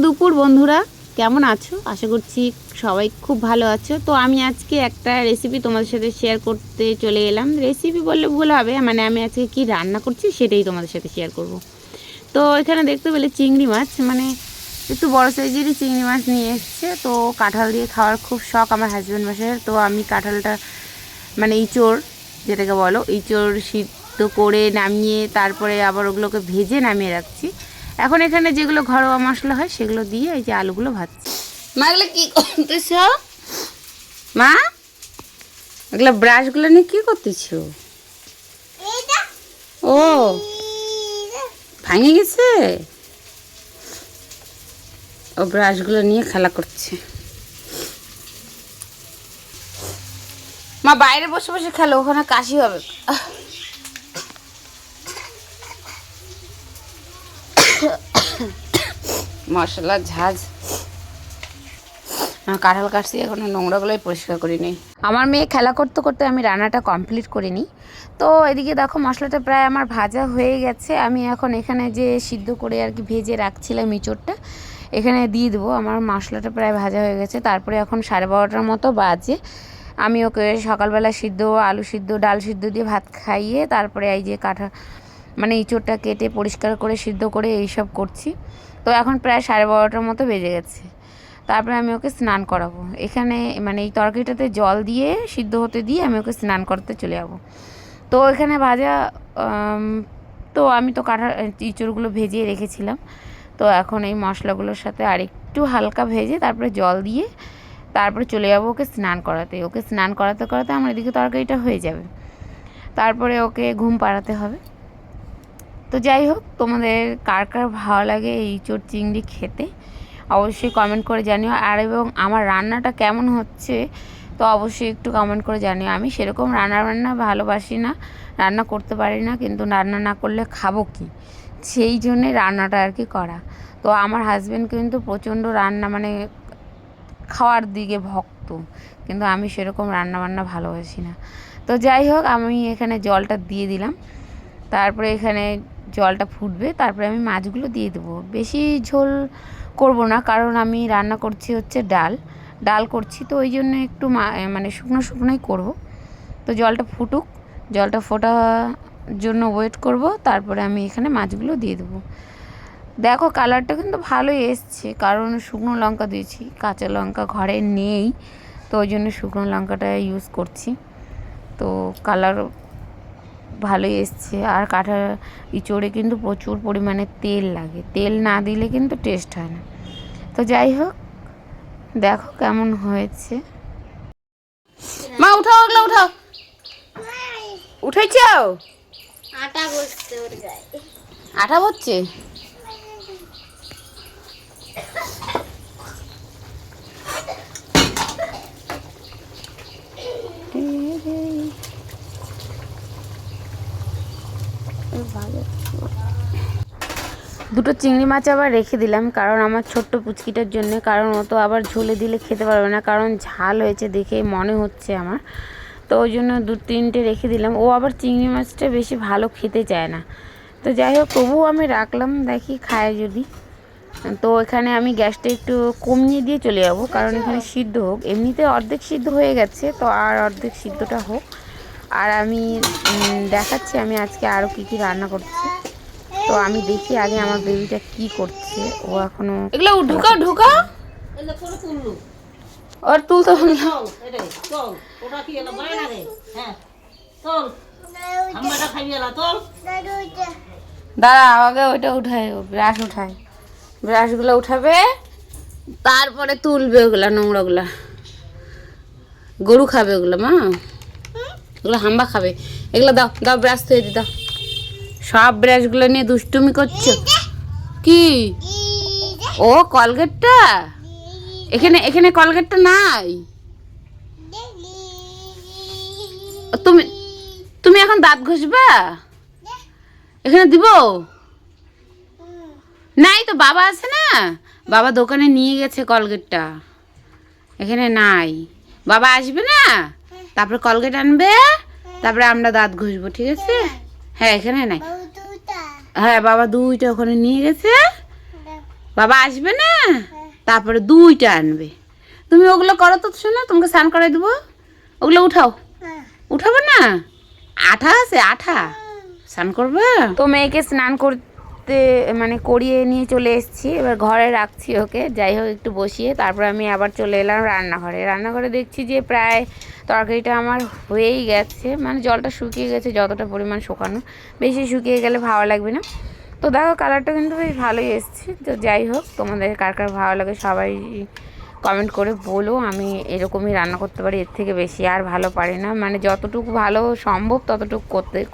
দুপুর বন্ধুরা, কেমন আছো? আশা করছি সবাই খুব ভালো আছো। তো আমি আজকে একটা রেসিপি তোমাদের সাথে শেয়ার করতে চলে এলাম। রেসিপি বললে ভুল হবে, মানে আমি আজকে কি রান্না করছি সেটাই তোমাদের সাথে শেয়ার করব। তো এখানে দেখতে পেলে চিংড়ি মাছ, মানে একটু বড় সাইজেরই চিংড়ি মাছ নিয়ে এসছে। তো কাঁঠাল দিয়ে খাওয়ার খুব শখ আমার হাজব্যান্ড বাসায়। তো আমি কাঁঠালটা মানে ইঁচড় যেটাকে বলো, ইঁচড় সিদ্ধ করে নামিয়ে তারপরে আবার ওগুলোকে ভেজে নামিয়ে রাখছি। এখন এখানে যেগুলো ঘরোয়া মশলা হয় সেগুলো দিয়ে এই যে আলুগুলো ভাজছি। মা এগুলো কী করতেছ? মা এগুলো ব্রাশগুলো নিয়ে কী করতেছ? ও ভাঙে গেছে, ও ব্রাশগুলো নিয়ে খেলা করছে। মা বাইরে বসে বসে খেলো, ওখানে কাশি হবে। মশলা ঝাঁজ কাঁঠাল কাটছি, এখনো নোংরাগুলোই পরিষ্কার করি নি। আমার মেয়ে খেলা করতে করতে আমি রান্নাটা কমপ্লিট করে নিই। তো এদিকে দেখো মশলাটা প্রায় আমার ভাজা হয়ে গেছে। আমি এখন এখানে যে সিদ্ধ করে আর কি ভেজে রাখছিলাম ইঁচড়টা এখানে দিয়ে দেবো। আমার মশলাটা প্রায় ভাজা হয়ে গেছে। তারপরে এখন 12:30টার মতো বাজে। আমি ওকে সকালবেলা সিদ্ধ আলু সিদ্ধ ডাল সিদ্ধ দিয়ে ভাত খাইয়ে তারপরে এই যে মানে ইঁচড়টা কেটে পরিষ্কার করে সিদ্ধ করে এইসব করছি। তো এখন প্রায় 12:30টার মতো বেজে গেছে। তারপরে আমি ওকে স্নান করাবো। এখানে মানে এই তরকারিটাতে জল দিয়ে সিদ্ধ হতে দিয়ে আমি ওকে স্নান করতে চলে যাবো। তো এখানে ভাজা তো আমি তো ইঁচড়গুলো ভেজিয়ে রেখেছিলাম। তো এখন এই মশলাগুলোর সাথে আরেকটু হালকা ভেজে তারপরে জল দিয়ে তারপরে চলে যাবো ওকে স্নান করাতে। ওকে স্নান করাতে করাতে আমার এদিকে তরকারিটা হয়ে যাবে। তারপরে ওকে ঘুম পাড়াতে হবে। তো যাই হোক, তোমাদের কার কার ভালো লাগে এই ইঁচড় চিংড়ি খেতে অবশ্যই কমেন্ট করে জানিও। আর এবং আমার রান্নাটা কেমন হচ্ছে তো অবশ্যই একটু কমেন্ট করে জানিও। আমি সেরকম রান্না ভালোবাসি না, রান্না করতে পারি না, কিন্তু রান্না না করলে খাবো কি, সেই জন্যে রান্নাটা আর কি করা। তো আমার হাজব্যান্ড কিন্তু প্রচণ্ড রান্না মানে খাওয়ার দিকে ভক্ত, কিন্তু আমি সেরকম রান্না ভালোবাসি না। তো যাই হোক, আমি এখানে জলটা দিয়ে দিলাম। তারপরে এখানে জলটা ফুটবে, তারপরে আমি মাছগুলো দিয়ে দেবো। বেশি ঝোল করব না, কারণ আমি রান্না করছি হচ্ছে ডাল করছি, তো ওই জন্য একটু মানে শুকনোই করব। তো জলটা ফুটুক, জলটা ফোটার জন্য ওয়েট করব। তারপরে আমি এখানে মাছগুলো দিয়ে দেবো। দেখো কালারটা কিন্তু ভালোই এসছে, কারণ শুকনো লঙ্কা দিয়েছি, কাঁচা লঙ্কা ঘরে নেই, তো ওই জন্য শুকনো লঙ্কাটা ইউজ করছি। তো কালার ভালোই এসছে। আর ইঁচড়ে কিন্তু প্রচুর পরিমাণে তেল লাগে, তেল না দিলে কিন্তু টেস্ট হয় না। তো যাই হোক, দেখো কেমন হয়েছে। মা উঠাও, ওগুলো উঠাও, উঠেছ? আটা হচ্ছে। দুটো চিংড়ি মাছ আবার রেখে দিলাম, কারণ আমার ছোট্ট পুচকিটার জন্য, কারণ ও তো আবার ঝোলে দিলে খেতে পারবে না, কারণ ঝাল হয়েছে দেখে মনে হচ্ছে আমার। তো ওই জন্য 2-3টে রেখে দিলাম। ও আবার চিংড়ি মাছটা বেশি ভালো খেতে চায় না। তো যাই হোক, তবুও আমি রাখলাম, দেখি খায় যদি। তো এখানে আমি গ্যাসটা একটু কমিয়ে দিয়ে চলে যাবো, কারণ এখানে সিদ্ধ হোক। এমনিতে অর্ধেক সিদ্ধ হয়ে গেছে, তো আর অর্ধেক সিদ্ধটা হোক। আর আমি দেখাচ্ছি আমি আজকে আরও কী রান্না করছি। তো আমি দেখি আগে আমার বেবিটা কি করছে। ও এখনো এগুলো ঢুকা ওর তুলতে দাঁড়া, আগে ওইটা উঠায়, ব্রাশ উঠায়, ব্রাশগুলো উঠাবে, তারপরে তুলবে ওগুলা, নোংরাগুলা। গরু খাবে ওগুলো, মা ওগুলো হাম্বা খাবে। এগুলো দাও দাও, ব্রাশ থয়ে দি দাও। সব ব্রাশগুলো নিয়ে দুষ্টুমি করছো কি? ও কলগেটটা এখানে কলগেটটা নাই। তুমি এখন দাঁত ঘষবা? এখানে দিব নাই তো, বাবা আছে না, বাবা দোকানে নিয়ে গেছে কলগেটটা, এখানে নাই। বাবা আসবে না, তারপরে কলগেট আনবে, তারপরে আমরা দাঁত ঘষবো, ঠিক আছে? হ্যাঁ এখানে নাই। হ্যাঁ বাবা 2টা ওখানে নিয়ে গেছে, বাবা আসবে না, তারপরে 2টা আনবে। তুমি ওগুলো করো তো শোনো, তোমাকে স্নান করাই দেবো। ওগুলো উঠাও, উঠাবো না? আঠা আছে, আঠা স্নান করবে তো। মেয়েকে স্নান করতে মানে করিয়ে নিয়ে চলে এসেছি, এবার ঘরে রাখছি ওকে, যাই হোক একটু বসিয়ে। তারপর আমি আবার চলে এলাম রান্নাঘরে দেখছি যে প্রায় তরকারিটা আমার হয়েই গেছে, মানে জলটা শুকিয়ে গেছে, যতটা পরিমাণ শুকানো, বেশি শুকিয়ে গেলে ভালো লাগবে না। তো দেখো কালারটা কিন্তু বেশ ভালোই এসছে। তো যাই হোক, তোমাদের কার কার ভালো লাগে সবাই কমেন্ট করে বলো। আমি এরকমই রান্না করতে পারি, এর থেকে বেশি আর ভালো পারি না, মানে যতটুকু ভালো সম্ভব ততটুকু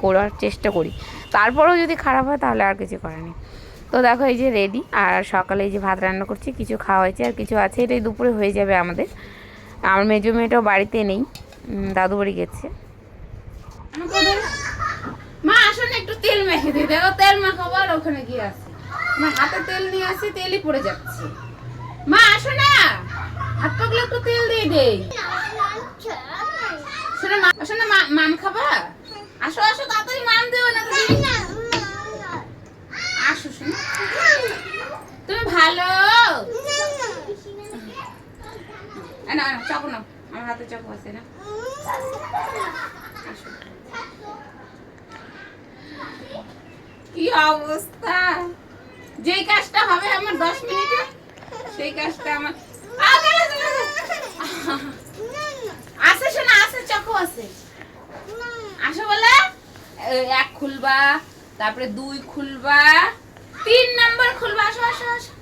করার চেষ্টা করি। তারপরেও যদি খারাপ হয় তাহলে আর কিছু করার নেই। তো দেখো এই যে রেডি, আর সকালে এই যে ভাত রান্না করছি, কিছু খাওয়া হয়েছে আর কিছু আছে, এটাই দুপুরে হয়ে যাবে আমাদের। আমার মেজো মেয়েটাও বাড়িতে নেই, দাদু বাড়ি গেছে। মা আসো না, একটু তেল মেখে দিই। দেখো তেল মাখাবো, আর ওখানে গিয়ে আছে আমার হাতে তেল নিয়ে আসি, তেলই পড়ে যাচ্ছে। মা আসো না, হাত পাকলে একটু তেল দিয়ে দেই। শোনো মা, আসো না, মাম খাবা? আসো আসো, তাড়াতাড়ি মাম দেবো না তুমি। আসো শোনো, তুমি ভালো না, চাপো না, আমার হাতে চাপো আছে না। আসো। কি অবস্থা, যেই কাজটা হবে আমার 10 মিনিটে, সেই কাজটা আমার আছে। শোনা আছে, চাকু আছে। আসো বলে 1 খুলবা, তারপরে 2 খুলবা, 3 নাম্বার খুলবা। আসো আসো আসো,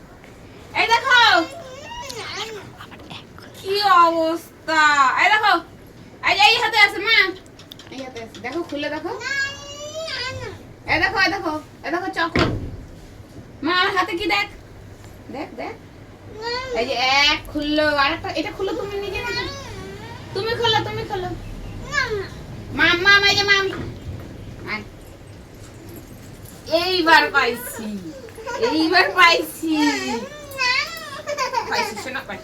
এই দেখো কি অবস্থা। এই দেখো, এই হাতে আছে মা, এই হাতে আছে, দেখো খুলে দেখো। এই দেখো এই দেখো, এই দেখো চাকু। মা আমার হাতে কি দেখ, দেখ দেখ। এই যে 1 খুললো, আরেকটা এটা খুললো, তুমি নিজে না, তুমি খোলো, তুমি খোলো। মাম মাম, এই যে মাম, এইবার পাইছি, এইবার পাইছি, পাইছি শোনা পাই।